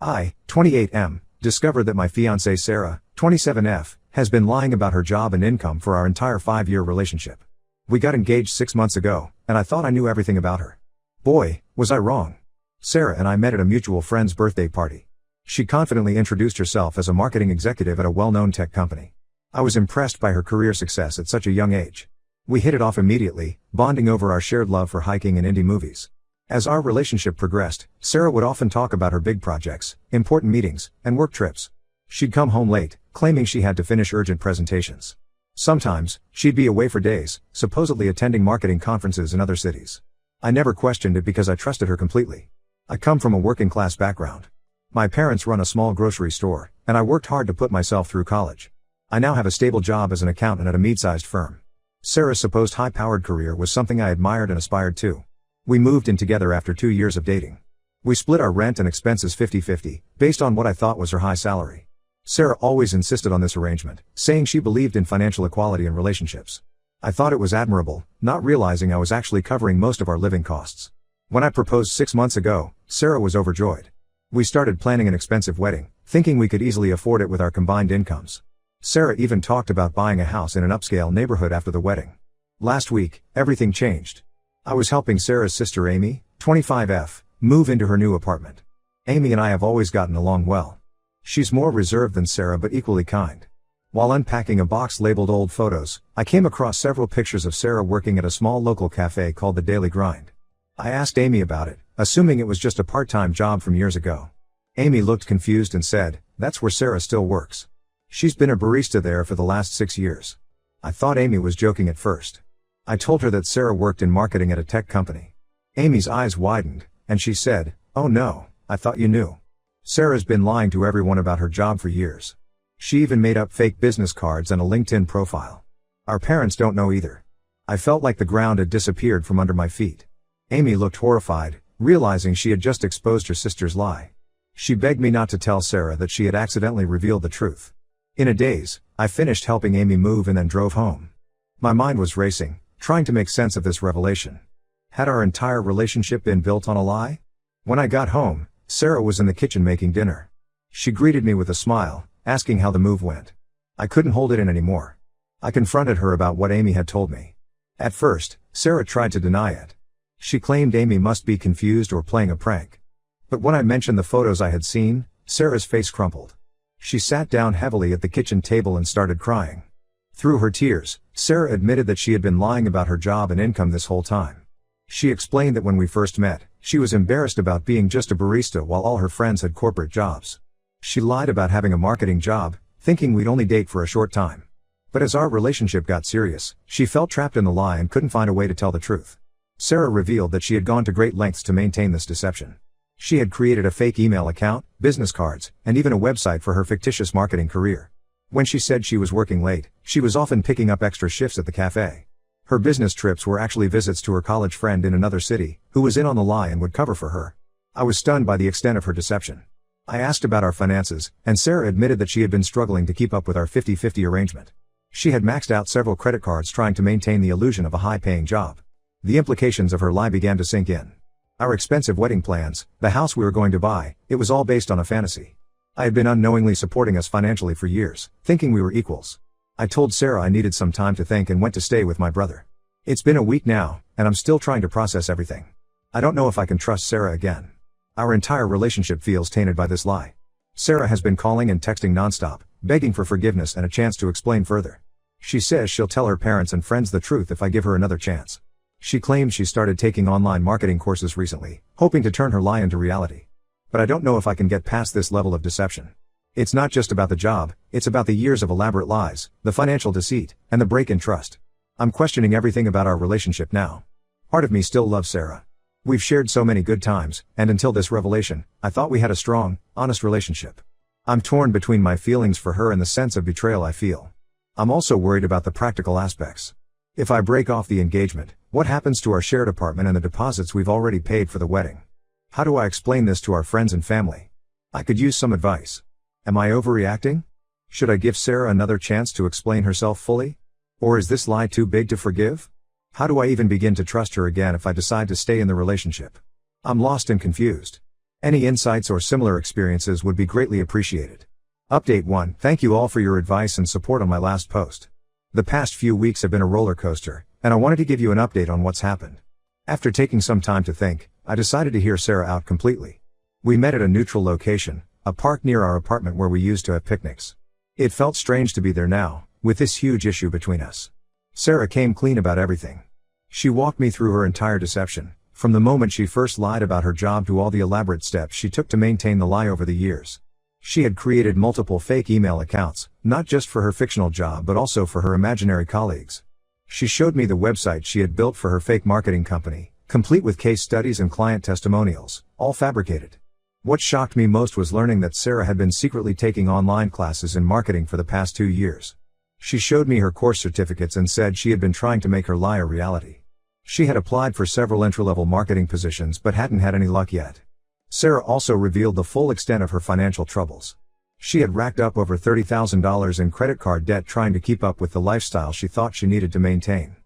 I, 28M, discovered that my fiancée Sarah, 27F, has been lying about her job and income for our entire 5-year relationship. We got engaged 6 months ago, and I thought I knew everything about her. Boy, was I wrong. Sarah and I met at a mutual friend's birthday party. She confidently introduced herself as a marketing executive at a well-known tech company. I was impressed by her career success at such a young age. We hit it off immediately, bonding over our shared love for hiking and indie movies. As our relationship progressed, Sarah would often talk about her big projects, important meetings, and work trips. She'd come home late, claiming she had to finish urgent presentations. Sometimes, she'd be away for days, supposedly attending marketing conferences in other cities. I never questioned it because I trusted her completely. I come from a working-class background. My parents run a small grocery store, and I worked hard to put myself through college. I now have a stable job as an accountant at a mid-sized firm. Sarah's supposed high-powered career was something I admired and aspired to. We moved in together after 2 years of dating. We split our rent and expenses 50-50, based on what I thought was her high salary. Sarah always insisted on this arrangement, saying she believed in financial equality in relationships. I thought it was admirable, not realizing I was actually covering most of our living costs. When I proposed 6 months ago, Sarah was overjoyed. We started planning an expensive wedding, thinking we could easily afford it with our combined incomes. Sarah even talked about buying a house in an upscale neighborhood after the wedding. Last week, everything changed. I was helping Sarah's sister Amy, 25F, move into her new apartment. Amy and I have always gotten along well. She's more reserved than Sarah but equally kind. While unpacking a box labeled old photos, I came across several pictures of Sarah working at a small local cafe called The Daily Grind. I asked Amy about it, assuming it was just a part-time job from years ago. Amy looked confused and said, "That's where Sarah still works. She's been a barista there for the last 6 years." I thought Amy was joking at first. I told her that Sarah worked in marketing at a tech company. Amy's eyes widened, and she said, "Oh no, I thought you knew. Sarah's been lying to everyone about her job for years. She even made up fake business cards and a LinkedIn profile. Our parents don't know either." I felt like the ground had disappeared from under my feet. Amy looked horrified, realizing she had just exposed her sister's lie. She begged me not to tell Sarah that she had accidentally revealed the truth. In a daze, I finished helping Amy move and then drove home. My mind was racing, trying to make sense of this revelation. Had our entire relationship been built on a lie? When I got home, Sarah was in the kitchen making dinner. She greeted me with a smile, asking how the move went. I couldn't hold it in anymore. I confronted her about what Amy had told me. At first, Sarah tried to deny it. She claimed Amy must be confused or playing a prank. But when I mentioned the photos I had seen, Sarah's face crumpled. She sat down heavily at the kitchen table and started crying. Through her tears, Sarah admitted that she had been lying about her job and income this whole time. She explained that when we first met, she was embarrassed about being just a barista while all her friends had corporate jobs. She lied about having a marketing job, thinking we'd only date for a short time. But as our relationship got serious, she felt trapped in the lie and couldn't find a way to tell the truth. Sarah revealed that she had gone to great lengths to maintain this deception. She had created a fake email account, business cards, and even a website for her fictitious marketing career. When she said she was working late, she was often picking up extra shifts at the cafe. Her business trips were actually visits to her college friend in another city, who was in on the lie and would cover for her. I was stunned by the extent of her deception. I asked about our finances, and Sarah admitted that she had been struggling to keep up with our 50-50 arrangement. She had maxed out several credit cards trying to maintain the illusion of a high-paying job. The implications of her lie began to sink in. Our expensive wedding plans, the house we were going to buy, it was all based on a fantasy. I had been unknowingly supporting us financially for years, thinking we were equals. I told Sarah I needed some time to think and went to stay with my brother. It's been a week now, and I'm still trying to process everything. I don't know if I can trust Sarah again. Our entire relationship feels tainted by this lie. Sarah has been calling and texting nonstop, begging for forgiveness and a chance to explain further. She says she'll tell her parents and friends the truth if I give her another chance. She claims she started taking online marketing courses recently, hoping to turn her lie into reality. But I don't know if I can get past this level of deception. It's not just about the job, it's about the years of elaborate lies, the financial deceit, and the break in trust. I'm questioning everything about our relationship now. Part of me still loves Sarah. We've shared so many good times, and until this revelation, I thought we had a strong, honest relationship. I'm torn between my feelings for her and the sense of betrayal I feel. I'm also worried about the practical aspects. If I break off the engagement, what happens to our shared apartment and the deposits we've already paid for the wedding? How do I explain this to our friends and family? I could use some advice. Am I overreacting? Should I give Sarah another chance to explain herself fully? Or is this lie too big to forgive? How do I even begin to trust her again if I decide to stay in the relationship? I'm lost and confused. Any insights or similar experiences would be greatly appreciated. Update 1. Thank you all for your advice and support on my last post. The past few weeks have been a roller coaster, and I wanted to give you an update on what's happened. After taking some time to think, I decided to hear Sarah out completely. We met at a neutral location, a park near our apartment where we used to have picnics. It felt strange to be there now, with this huge issue between us. Sarah came clean about everything. She walked me through her entire deception, from the moment she first lied about her job to all the elaborate steps she took to maintain the lie over the years. She had created multiple fake email accounts, not just for her fictional job but also for her imaginary colleagues. She showed me the website she had built for her fake marketing company, complete with case studies and client testimonials, all fabricated. What shocked me most was learning that Sarah had been secretly taking online classes in marketing for the past 2 years. She showed me her course certificates and said she had been trying to make her lie a reality. She had applied for several entry-level marketing positions but hadn't had any luck yet. Sarah also revealed the full extent of her financial troubles. She had racked up over $30,000 in credit card debt trying to keep up with the lifestyle she thought she needed to maintain.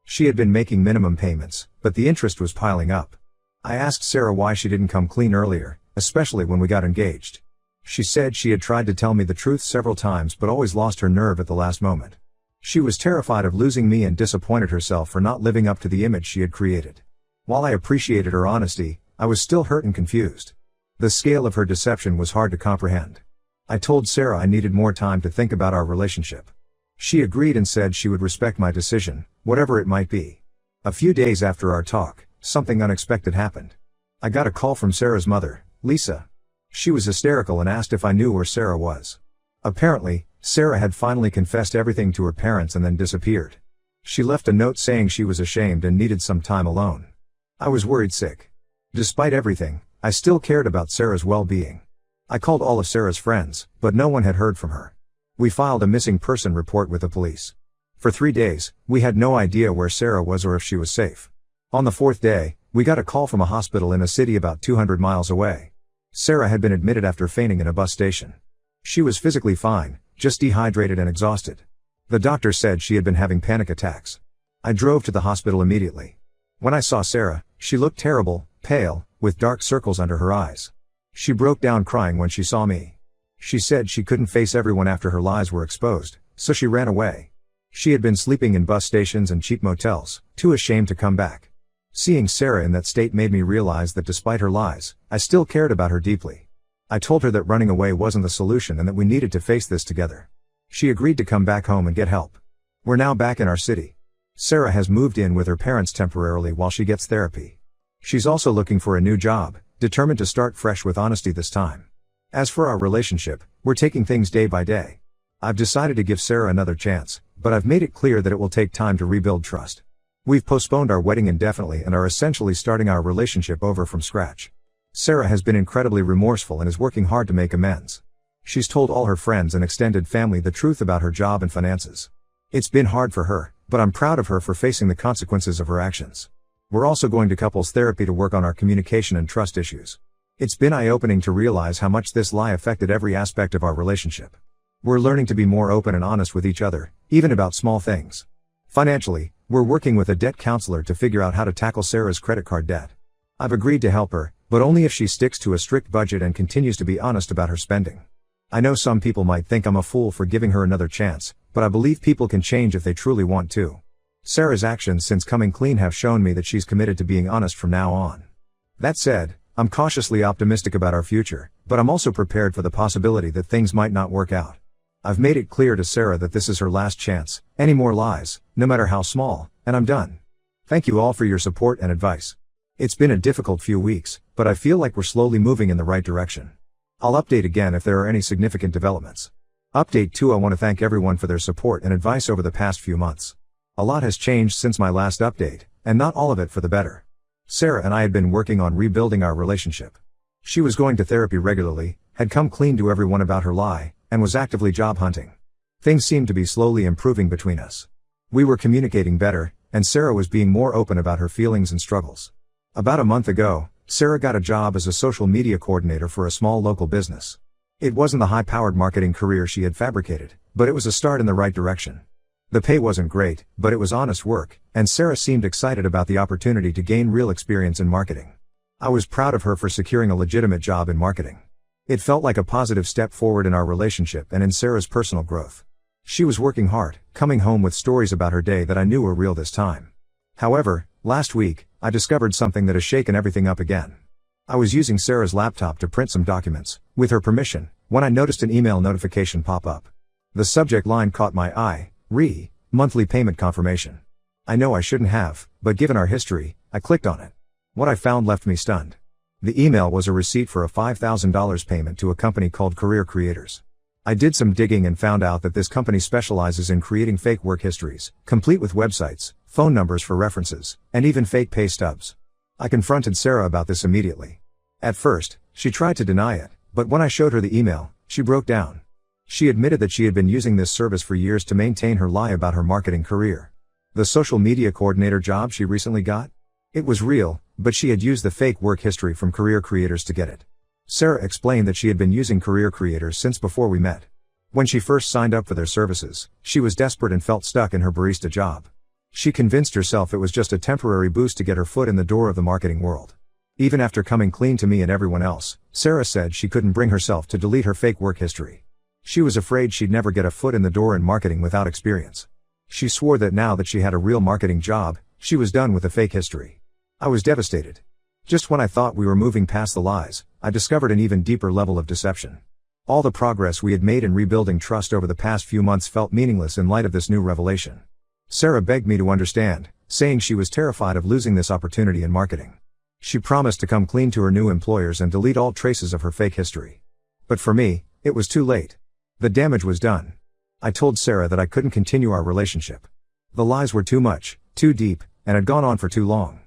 She had been making minimum payments, but the interest was piling up. I asked Sarah why she didn't come clean earlier, especially when we got engaged. She said she had tried to tell me the truth several times but always lost her nerve at the last moment. She was terrified of losing me and disappointed herself for not living up to the image she had created. While I appreciated her honesty, I was still hurt and confused. The scale of her deception was hard to comprehend. I told Sarah I needed more time to think about our relationship. She agreed and said she would respect my decision, whatever it might be. A few days after our talk, something unexpected happened. I got a call from Sarah's mother, Lisa. She was hysterical and asked if I knew where Sarah was. Apparently, Sarah had finally confessed everything to her parents and then disappeared. She left a note saying she was ashamed and needed some time alone. I was worried sick. Despite everything, I still cared about Sarah's well-being. I called all of Sarah's friends, but no one had heard from her. We filed a missing person report with the police. For 3 days, we had no idea where Sarah was or if she was safe. On the 4th day, we got a call from a hospital in a city about 200 miles away. Sarah had been admitted after fainting in a bus station. She was physically fine, just dehydrated and exhausted. The doctor said she had been having panic attacks. I drove to the hospital immediately. When I saw Sarah, she looked terrible, pale, with dark circles under her eyes. She broke down crying when she saw me. She said she couldn't face everyone after her lies were exposed, so she ran away. She had been sleeping in bus stations and cheap motels, too ashamed to come back. Seeing Sarah in that state made me realize that despite her lies, I still cared about her deeply. I told her that running away wasn't the solution and that we needed to face this together. She agreed to come back home and get help. We're now back in our city. Sarah has moved in with her parents temporarily while she gets therapy. She's also looking for a new job, determined to start fresh with honesty this time. As for our relationship, we're taking things day by day. I've decided to give Sarah another chance, but I've made it clear that it will take time to rebuild trust. We've postponed our wedding indefinitely and are essentially starting our relationship over from scratch. Sarah has been incredibly remorseful and is working hard to make amends. She's told all her friends and extended family the truth about her job and finances. It's been hard for her, but I'm proud of her for facing the consequences of her actions. We're also going to couples therapy to work on our communication and trust issues. It's been eye-opening to realize how much this lie affected every aspect of our relationship. We're learning to be more open and honest with each other, even about small things. Financially, we're working with a debt counselor to figure out how to tackle Sarah's credit card debt. I've agreed to help her, but only if she sticks to a strict budget and continues to be honest about her spending. I know some people might think I'm a fool for giving her another chance, but I believe people can change if they truly want to. Sarah's actions since coming clean have shown me that she's committed to being honest from now on. That said, I'm cautiously optimistic about our future, but I'm also prepared for the possibility that things might not work out. I've made it clear to Sarah that this is her last chance. Any more lies, no matter how small, and I'm done. Thank you all for your support and advice. It's been a difficult few weeks, but I feel like we're slowly moving in the right direction. I'll update again if there are any significant developments. Update 2. I want to thank everyone for their support and advice over the past few months. A lot has changed since my last update, and not all of it for the better. Sarah and I had been working on rebuilding our relationship. She was going to therapy regularly, had come clean to everyone about her lie, and was actively job hunting. Things seemed to be slowly improving between us. We were communicating better, and Sarah was being more open about her feelings and struggles. About a month ago, Sarah got a job as a social media coordinator for a small local business. It wasn't the high-powered marketing career she had fabricated, but it was a start in the right direction. The pay wasn't great, but it was honest work, and Sarah seemed excited about the opportunity to gain real experience in marketing. I was proud of her for securing a legitimate job in marketing. It felt like a positive step forward in our relationship and in Sarah's personal growth. She was working hard, coming home with stories about her day that I knew were real this time. However, last week, I discovered something that has shaken everything up again. I was using Sarah's laptop to print some documents, with her permission, when I noticed an email notification pop up. The subject line caught my eye: monthly payment confirmation. I know I shouldn't have, but given our history, I clicked on it. What I found left me stunned. The email was a receipt for a $5,000 payment to a company called Career Creators. I did some digging and found out that this company specializes in creating fake work histories, complete with websites, phone numbers for references, and even fake pay stubs. I confronted Sarah about this immediately. At first, she tried to deny it, but when I showed her the email, she broke down. She admitted that she had been using this service for years to maintain her lie about her marketing career. The social media coordinator job she recently got? It was real, but she had used the fake work history from Career Creators to get it. Sarah explained that she had been using Career Creators since before we met. When she first signed up for their services, she was desperate and felt stuck in her barista job. She convinced herself it was just a temporary boost to get her foot in the door of the marketing world. Even after coming clean to me and everyone else, Sarah said she couldn't bring herself to delete her fake work history. She was afraid she'd never get a foot in the door in marketing without experience. She swore that now that she had a real marketing job, she was done with the fake history. I was devastated. Just when I thought we were moving past the lies, I discovered an even deeper level of deception. All the progress we had made in rebuilding trust over the past few months felt meaningless in light of this new revelation. Sarah begged me to understand, saying she was terrified of losing this opportunity in marketing. She promised to come clean to her new employers and delete all traces of her fake history. But for me, it was too late. The damage was done. I told Sarah that I couldn't continue our relationship. The lies were too much, too deep, and had gone on for too long.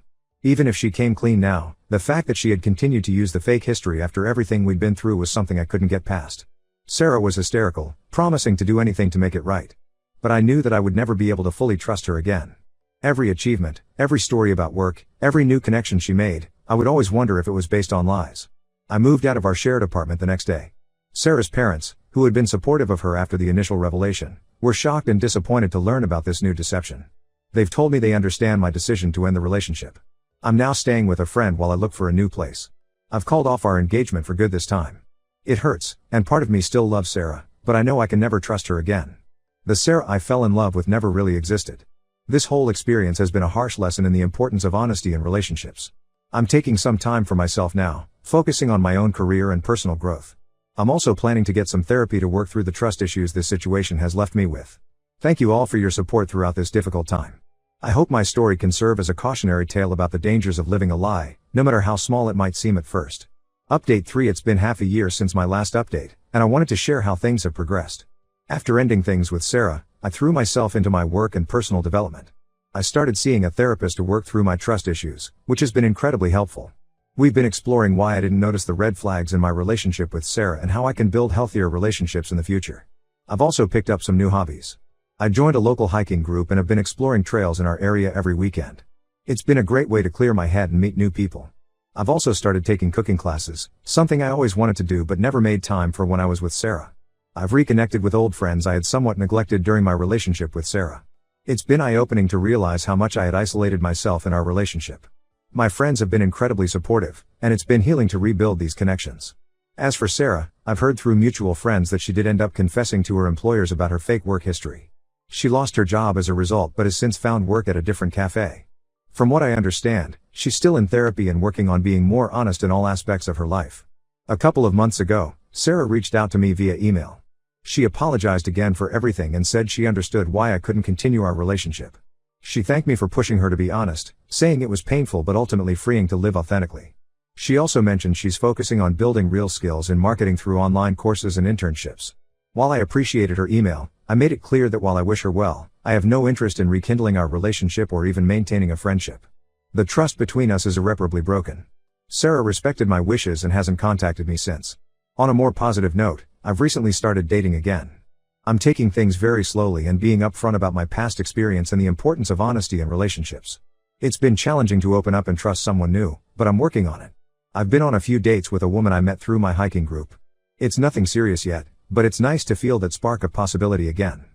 Even if she came clean now, the fact that she had continued to use the fake history after everything we'd been through was something I couldn't get past. Sarah was hysterical, promising to do anything to make it right. But I knew that I would never be able to fully trust her again. Every achievement, every story about work, every new connection she made, I would always wonder if it was based on lies. I moved out of our shared apartment the next day. Sarah's parents, who had been supportive of her after the initial revelation, were shocked and disappointed to learn about this new deception. They've told me they understand my decision to end the relationship. I'm now staying with a friend while I look for a new place. I've called off our engagement for good this time. It hurts, and part of me still loves Sarah, but I know I can never trust her again. The Sarah I fell in love with never really existed. This whole experience has been a harsh lesson in the importance of honesty in relationships. I'm taking some time for myself now, focusing on my own career and personal growth. I'm also planning to get some therapy to work through the trust issues this situation has left me with. Thank you all for your support throughout this difficult time. I hope my story can serve as a cautionary tale about the dangers of living a lie, no matter how small it might seem at first. Update 3: It's been half a year since my last update, and I wanted to share how things have progressed. After ending things with Sarah, I threw myself into my work and personal development. I started seeing a therapist to work through my trust issues, which has been incredibly helpful. We've been exploring why I didn't notice the red flags in my relationship with Sarah and how I can build healthier relationships in the future. I've also picked up some new hobbies. I joined a local hiking group and have been exploring trails in our area every weekend. It's been a great way to clear my head and meet new people. I've also started taking cooking classes, something I always wanted to do but never made time for when I was with Sarah. I've reconnected with old friends I had somewhat neglected during my relationship with Sarah. It's been eye-opening to realize how much I had isolated myself in our relationship. My friends have been incredibly supportive, and it's been healing to rebuild these connections. As for Sarah, I've heard through mutual friends that she did end up confessing to her employers about her fake work history. She lost her job as a result but has since found work at a different cafe. From what I understand, she's still in therapy and working on being more honest in all aspects of her life. A couple of months ago, Sarah reached out to me via email. She apologized again for everything and said she understood why I couldn't continue our relationship. She thanked me for pushing her to be honest, saying it was painful but ultimately freeing to live authentically. She also mentioned she's focusing on building real skills in marketing through online courses and internships. While I appreciated her email, I made it clear that while I wish her well, I have no interest in rekindling our relationship or even maintaining a friendship. The trust between us is irreparably broken. Sarah respected my wishes and hasn't contacted me since. On a more positive note, I've recently started dating again. I'm taking things very slowly and being upfront about my past experience and the importance of honesty in relationships. It's been challenging to open up and trust someone new, but I'm working on it. I've been on a few dates with a woman I met through my hiking group. It's nothing serious yet, but it's nice to feel that spark of possibility again.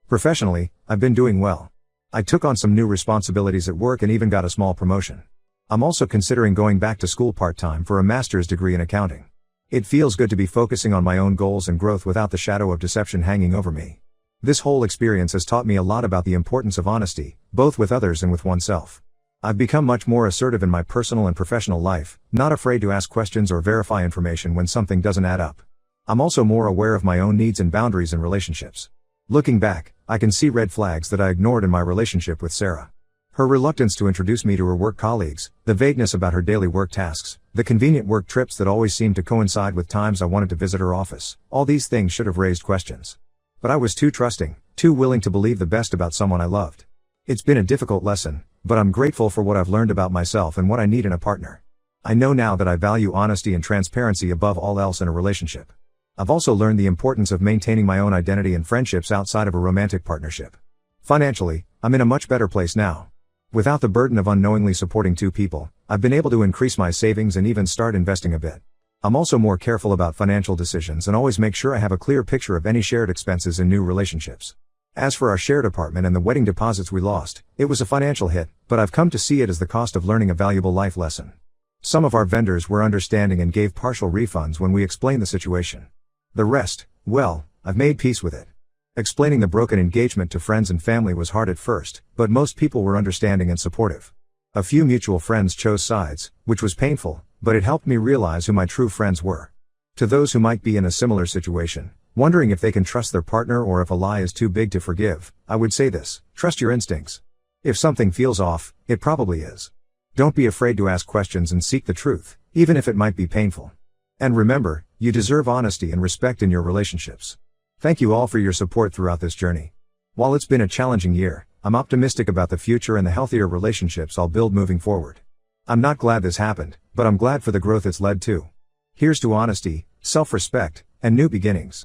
Professionally, I've been doing well. I took on some new responsibilities at work and even got a small promotion. I'm also considering going back to school part-time for a master's degree in accounting. It feels good to be focusing on my own goals and growth without the shadow of deception hanging over me. This whole experience has taught me a lot about the importance of honesty, both with others and with oneself. I've become much more assertive in my personal and professional life, not afraid to ask questions or verify information when something doesn't add up. I'm also more aware of my own needs and boundaries in relationships. Looking back, I can see red flags that I ignored in my relationship with Sarah. Her reluctance to introduce me to her work colleagues, the vagueness about her daily work tasks, the convenient work trips that always seemed to coincide with times I wanted to visit her office, all these things should have raised questions. But I was too trusting, too willing to believe the best about someone I loved. It's been a difficult lesson, but I'm grateful for what I've learned about myself and what I need in a partner. I know now that I value honesty and transparency above all else in a relationship. I've also learned the importance of maintaining my own identity and friendships outside of a romantic partnership. Financially, I'm in a much better place now. Without the burden of unknowingly supporting two people, I've been able to increase my savings and even start investing a bit. I'm also more careful about financial decisions and always make sure I have a clear picture of any shared expenses in new relationships. As for our shared apartment and the wedding deposits we lost, it was a financial hit, but I've come to see it as the cost of learning a valuable life lesson. Some of our vendors were understanding and gave partial refunds when we explained the situation. The rest, well, I've made peace with it. Explaining the broken engagement to friends and family was hard at first, but most people were understanding and supportive. A few mutual friends chose sides, which was painful, but it helped me realize who my true friends were. To those who might be in a similar situation, wondering if they can trust their partner or if a lie is too big to forgive, I would say this: trust your instincts. If something feels off, it probably is. Don't be afraid to ask questions and seek the truth, even if it might be painful. And remember, you deserve honesty and respect in your relationships. Thank you all for your support throughout this journey. While it's been a challenging year, I'm optimistic about the future and the healthier relationships I'll build moving forward. I'm not glad this happened, but I'm glad for the growth it's led to. Here's to honesty, self-respect, and new beginnings.